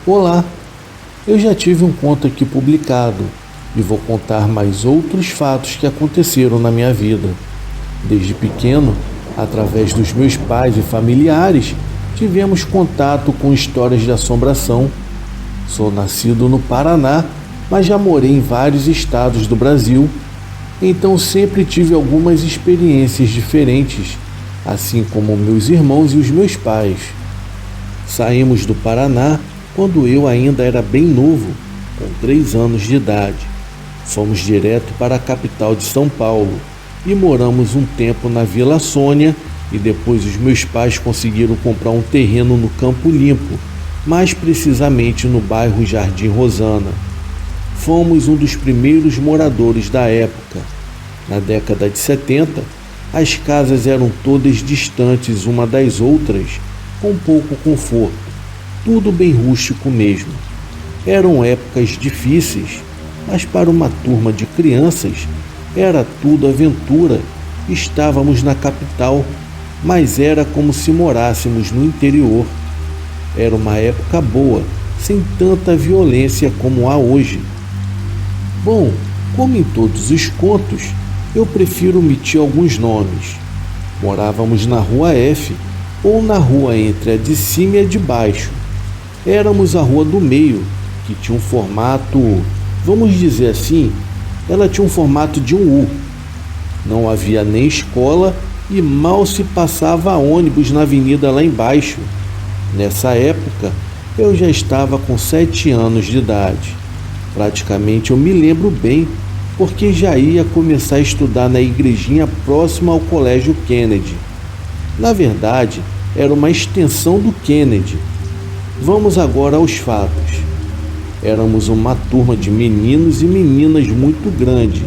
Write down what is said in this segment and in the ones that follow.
Olá, eu já tive um conto aqui publicado e vou contar mais outros fatos que aconteceram na minha vida. Desde pequeno, através dos meus pais e familiares, tivemos contato com histórias de assombração. Sou nascido no Paraná, mas já morei em vários estados do Brasil, então sempre tive algumas experiências diferentes, assim como meus irmãos e os meus pais. Saímos do Paraná quando eu ainda era bem novo, com 3 anos de idade. Fomos direto para a capital de São Paulo e moramos um tempo na Vila Sônia e depois os meus pais conseguiram comprar um terreno no Campo Limpo, mais precisamente no bairro Jardim Rosana. Fomos um dos primeiros moradores da época. Na década de 70, as casas eram todas distantes uma das outras, com pouco conforto, tudo bem rústico mesmo. Eram épocas difíceis, mas para uma turma de crianças era tudo aventura. Estávamos na capital, mas era como se morássemos no interior. Era uma época boa, sem tanta violência como há hoje. Bom, como em todos os contos, eu prefiro omitir alguns nomes. Morávamos na Rua F, ou na rua entre a de cima e a de baixo. Éramos a rua do meio, que tinha um formato, vamos dizer assim, ela tinha um formato de um U. Não havia nem escola e mal se passava ônibus na avenida lá embaixo. Nessa época, eu já estava com 7 anos de idade. Praticamente eu me lembro bem, porque já ia começar a estudar na igrejinha próxima ao Colégio Kennedy. Na verdade, era uma extensão do Kennedy. Vamos agora aos fatos. Éramos uma turma de meninos e meninas muito grande.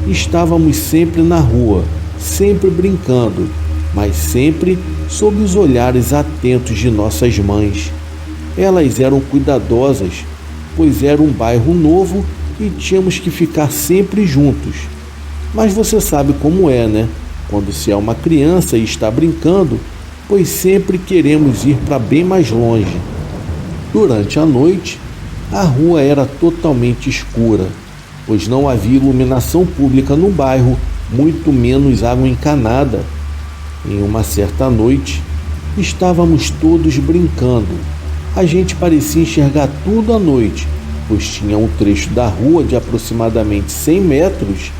Estávamos sempre na rua, sempre brincando, mas sempre sob os olhares atentos de nossas mães. Elas eram cuidadosas, pois era um bairro novo e tínhamos que ficar sempre juntos. Mas você sabe como é, né? Quando se é uma criança e está brincando, pois sempre queremos ir para bem mais longe. Durante a noite, a rua era totalmente escura, pois não havia iluminação pública no bairro, muito menos água encanada. Em uma certa noite, estávamos todos brincando. A gente parecia enxergar tudo à noite, pois tinha um trecho da rua de aproximadamente 100 metros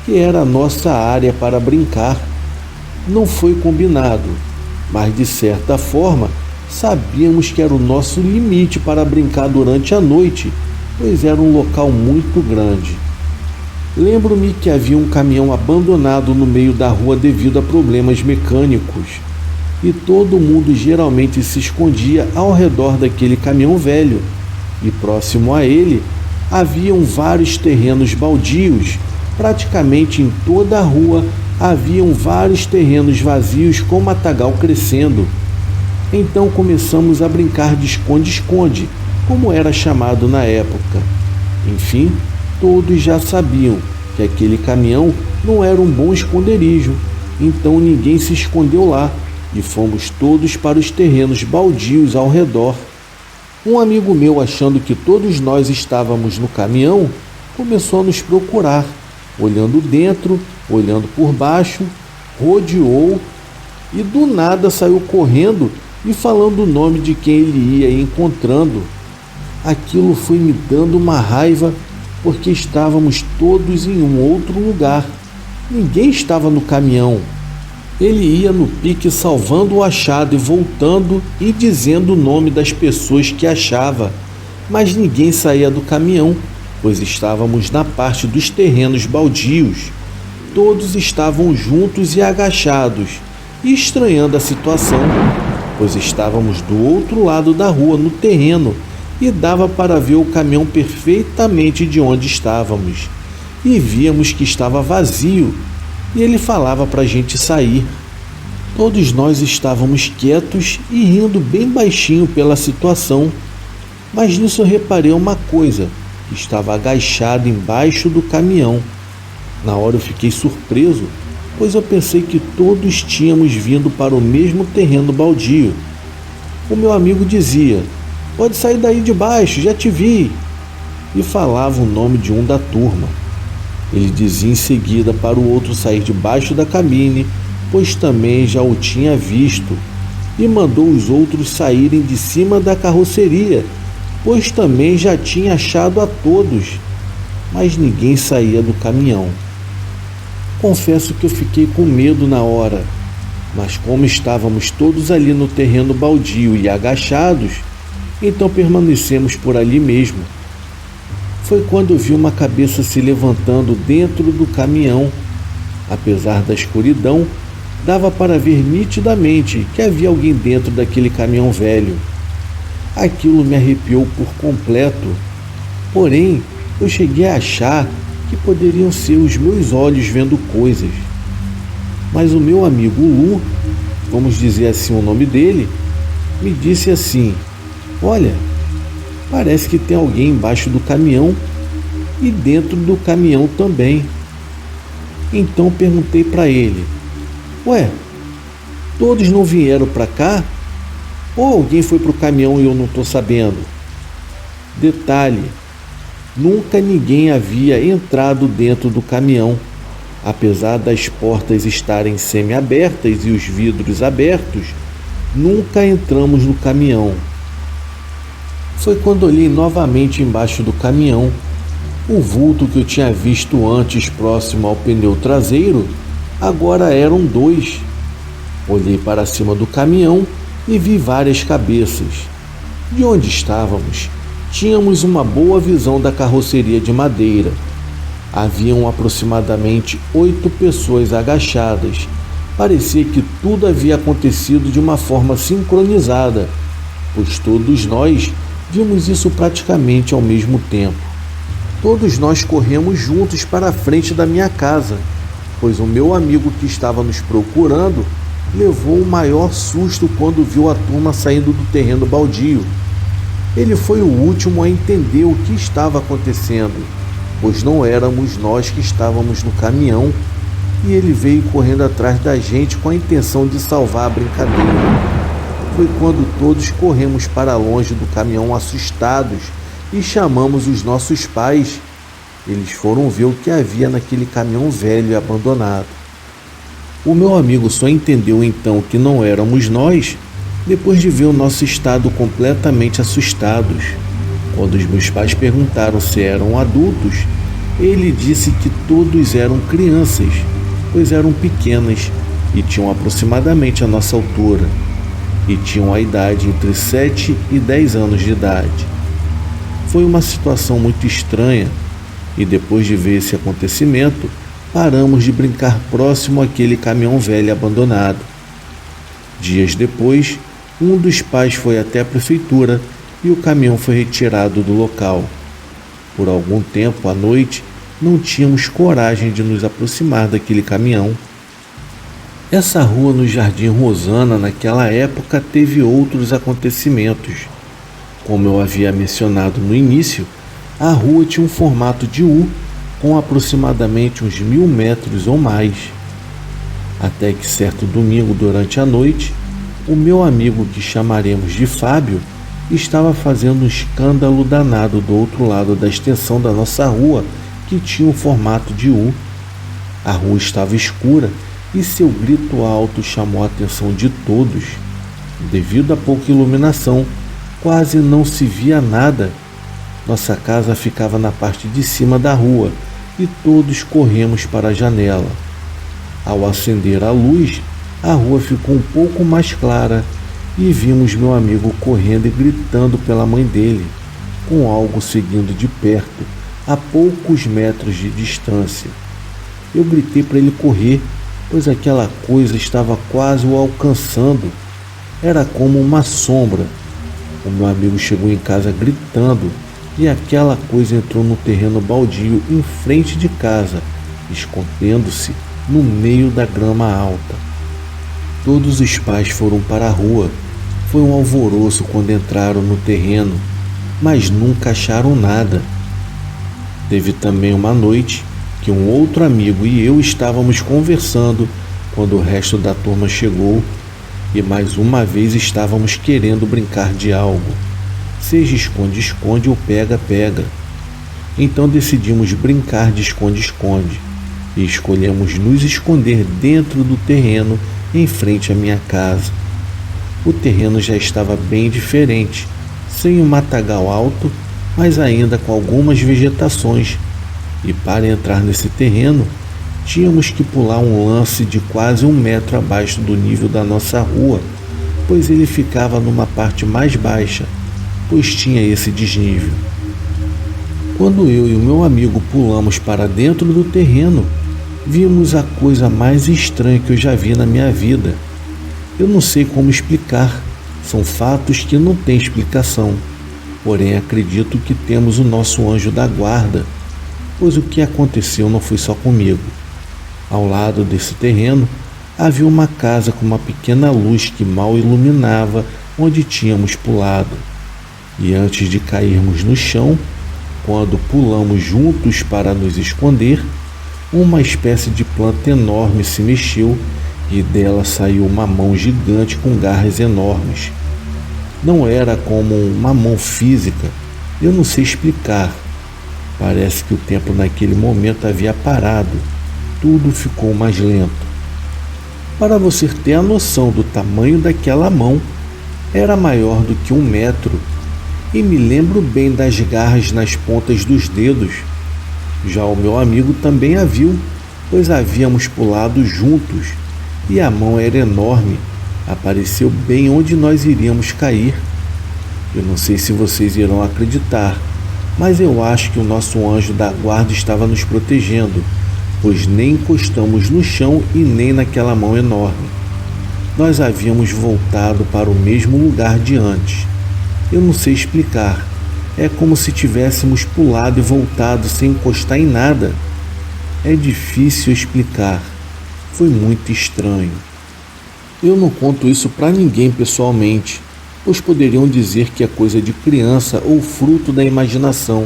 que era a nossa área para brincar. Não foi combinado, mas de certa forma sabíamos que era o nosso limite para brincar durante a noite, pois era um local muito grande. Lembro-me que havia um caminhão abandonado no meio da rua devido a problemas mecânicos, e todo mundo geralmente se escondia ao redor daquele caminhão velho, e próximo a ele haviam vários terrenos baldios. Praticamente em toda a rua haviam vários terrenos vazios com matagal crescendo. Então começamos a brincar de esconde-esconde, como era chamado na época. Enfim, todos já sabiam que aquele caminhão não era um bom esconderijo, então ninguém se escondeu lá e fomos todos para os terrenos baldios ao redor. Um amigo meu, achando que todos nós estávamos no caminhão, começou a nos procurar, olhando dentro, olhando por baixo, rodeou e do nada saiu correndo e falando o nome de quem ele ia encontrando. Aquilo foi me dando uma raiva, porque estávamos todos em um outro lugar. Ninguém estava no caminhão. Ele ia no pique salvando o achado e voltando e dizendo o nome das pessoas que achava, mas ninguém saía do caminhão, pois estávamos na parte dos terrenos baldios. Todos estavam juntos e agachados, e estranhando a situação, pois estávamos do outro lado da rua, no terreno, e dava para ver o caminhão perfeitamente de onde estávamos. E víamos que estava vazio, e ele falava para a gente sair. Todos nós estávamos quietos e rindo bem baixinho pela situação, mas nisso eu reparei uma coisa, que estava agachado embaixo do caminhão. Na hora eu fiquei surpreso, pois eu pensei que todos tínhamos vindo para o mesmo terreno baldio. O meu amigo dizia: pode sair daí de baixo, já te vi. E falava o nome de um da turma. Ele dizia em seguida para o outro sair debaixo da cabine, pois também já o tinha visto, e mandou os outros saírem de cima da carroceria, pois também já tinha achado a todos, mas ninguém saía do caminhão. Confesso que eu fiquei com medo na hora, mas como estávamos todos ali no terreno baldio e agachados, então permanecemos por ali mesmo. Foi quando eu vi uma cabeça se levantando dentro do caminhão. Apesar da escuridão, dava para ver nitidamente que havia alguém dentro daquele caminhão velho. Aquilo me arrepiou por completo. Porém, eu cheguei a achar que poderiam ser os meus olhos vendo coisas. Mas o meu amigo Lu, vamos dizer assim o nome dele, me disse assim: olha, parece que tem alguém embaixo do caminhão e dentro do caminhão também. Então perguntei para ele: ué, todos não vieram para cá? Ou alguém foi para o caminhão e eu não estou sabendo? Detalhe: nunca ninguém havia entrado dentro do caminhão. Apesar das portas estarem semi-abertas e os vidros abertos, nunca entramos no caminhão. Foi quando olhei novamente embaixo do caminhão. O vulto que eu tinha visto antes próximo ao pneu traseiro, agora eram dois. Olhei para cima do caminhão e vi várias cabeças. De onde estávamos, tínhamos uma boa visão da carroceria de madeira. Haviam aproximadamente 8 pessoas agachadas. Parecia que tudo havia acontecido de uma forma sincronizada, pois todos nós vimos isso praticamente ao mesmo tempo. Todos nós corremos juntos para a frente da minha casa, pois o meu amigo que estava nos procurando levou o maior susto quando viu a turma saindo do terreno baldio. Ele foi o último a entender o que estava acontecendo, pois não éramos nós que estávamos no caminhão, e ele veio correndo atrás da gente com a intenção de salvar a brincadeira. Foi quando todos corremos para longe do caminhão assustados e chamamos os nossos pais. Eles foram ver o que havia naquele caminhão velho e abandonado. O meu amigo só entendeu então que não éramos nós depois de ver o nosso estado completamente assustados. Quando os meus pais perguntaram se eram adultos, ele disse que todos eram crianças, pois eram pequenas e tinham aproximadamente a nossa altura, e tinham a idade entre 7 e 10 anos de idade. Foi uma situação muito estranha, e depois de ver esse acontecimento, paramos de brincar próximo àquele caminhão velho abandonado. Dias depois, um dos pais foi até a prefeitura e o caminhão foi retirado do local. Por algum tempo à noite, não tínhamos coragem de nos aproximar daquele caminhão. Essa rua no Jardim Rosana, naquela época, teve outros acontecimentos. Como eu havia mencionado no início, a rua tinha um formato de U, com aproximadamente uns 1000 metros ou mais. Até que certo domingo durante a noite, o meu amigo, que chamaremos de Fábio, estava fazendo um escândalo danado do outro lado da extensão da nossa rua, que tinha um formato de U. A rua estava escura e seu grito alto chamou a atenção de todos. Devido à pouca iluminação, quase não se via nada. Nossa casa ficava na parte de cima da rua e todos corremos para a janela. Ao acender a luz, a rua ficou um pouco mais clara e vimos meu amigo correndo e gritando pela mãe dele, com algo seguindo de perto, a poucos metros de distância. Eu gritei para ele correr, pois aquela coisa estava quase o alcançando. Era como uma sombra. O meu amigo chegou em casa gritando e aquela coisa entrou no terreno baldio em frente de casa, escondendo-se no meio da grama alta. Todos os pais foram para a rua. Foi um alvoroço quando entraram no terreno, mas nunca acharam nada. Teve também uma noite que um outro amigo e eu estávamos conversando quando o resto da turma chegou e mais uma vez estávamos querendo brincar de algo. seja esconde-esconde ou pega-pega. Então decidimos brincar de esconde-esconde e escolhemos nos esconder dentro do terreno em frente à minha casa. O terreno já estava bem diferente, sem um matagal alto, mas ainda com algumas vegetações, e para entrar nesse terreno, tínhamos que pular um lance de quase 1 metro abaixo do nível da nossa rua, pois ele ficava numa parte mais baixa, pois tinha esse desnível. Quando eu e o meu amigo pulamos para dentro do terreno, vimos a coisa mais estranha que eu já vi na minha vida. Eu não sei como explicar, são fatos que não têm explicação, porém acredito que temos o nosso anjo da guarda, pois o que aconteceu não foi só comigo. Ao lado desse terreno, havia uma casa com uma pequena luz que mal iluminava onde tínhamos pulado. E antes de cairmos no chão, quando pulamos juntos para nos esconder, uma espécie de planta enorme se mexeu e dela saiu uma mão gigante com garras enormes. Não era como uma mão física, eu não sei explicar. Parece que o tempo naquele momento havia parado, tudo ficou mais lento. Para você ter a noção do tamanho daquela mão, era maior do que 1 metro, e me lembro bem das garras nas pontas dos dedos. Já o meu amigo também a viu, pois havíamos pulado juntos, e a mão era enorme, apareceu bem onde nós iríamos cair. Eu não sei se vocês irão acreditar, mas eu acho que o nosso anjo da guarda estava nos protegendo, pois nem encostamos no chão e nem naquela mão enorme. Nós havíamos voltado para o mesmo lugar de antes. Eu não sei explicar, é como se tivéssemos pulado e voltado sem encostar em nada. É difícil explicar, foi muito estranho. Eu não conto isso para ninguém pessoalmente, pois poderiam dizer que é coisa de criança ou fruto da imaginação.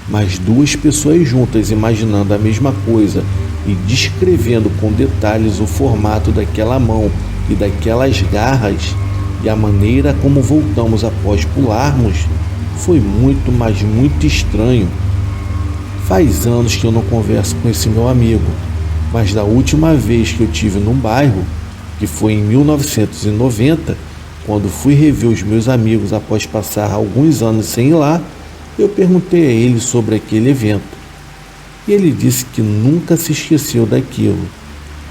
Mas 2 pessoas juntas imaginando a mesma coisa e descrevendo com detalhes o formato daquela mão e daquelas garras e a maneira como voltamos após pularmos, foi muito, mas muito estranho. Faz anos que eu não converso com esse meu amigo, mas da última vez que eu tive num bairro, que foi em 1990, quando fui rever os meus amigos após passar alguns anos sem ir lá, eu perguntei a ele sobre aquele evento. E ele disse que nunca se esqueceu daquilo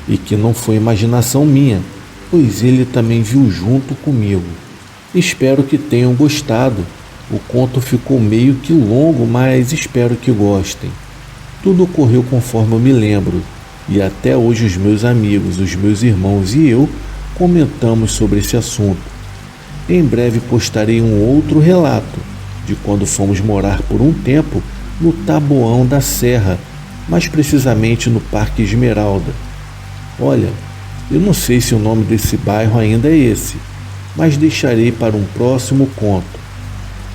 e que não foi imaginação minha, pois ele também viu junto comigo. Espero que tenham gostado. O conto ficou meio que longo, mas espero que gostem. Tudo ocorreu conforme eu me lembro, e até hoje os meus amigos, os meus irmãos e eu comentamos sobre esse assunto. Em breve postarei um outro relato de quando fomos morar por um tempo no Taboão da Serra, mais precisamente no Parque Esmeralda. Olha, eu não sei se o nome desse bairro ainda é esse, mas deixarei para um próximo conto.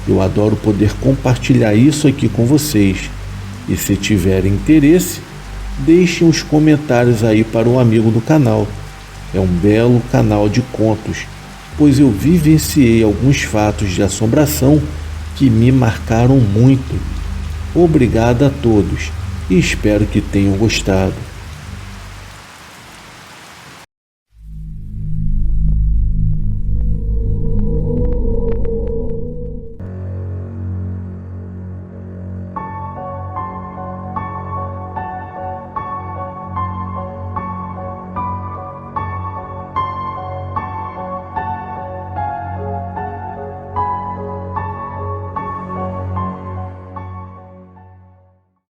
Eu adoro poder compartilhar isso aqui com vocês, e se tiverem interesse, deixem os comentários aí para um amigo do canal. É um belo canal de contos, pois eu vivenciei alguns fatos de assombração que me marcaram muito. Obrigado a todos e espero que tenham gostado.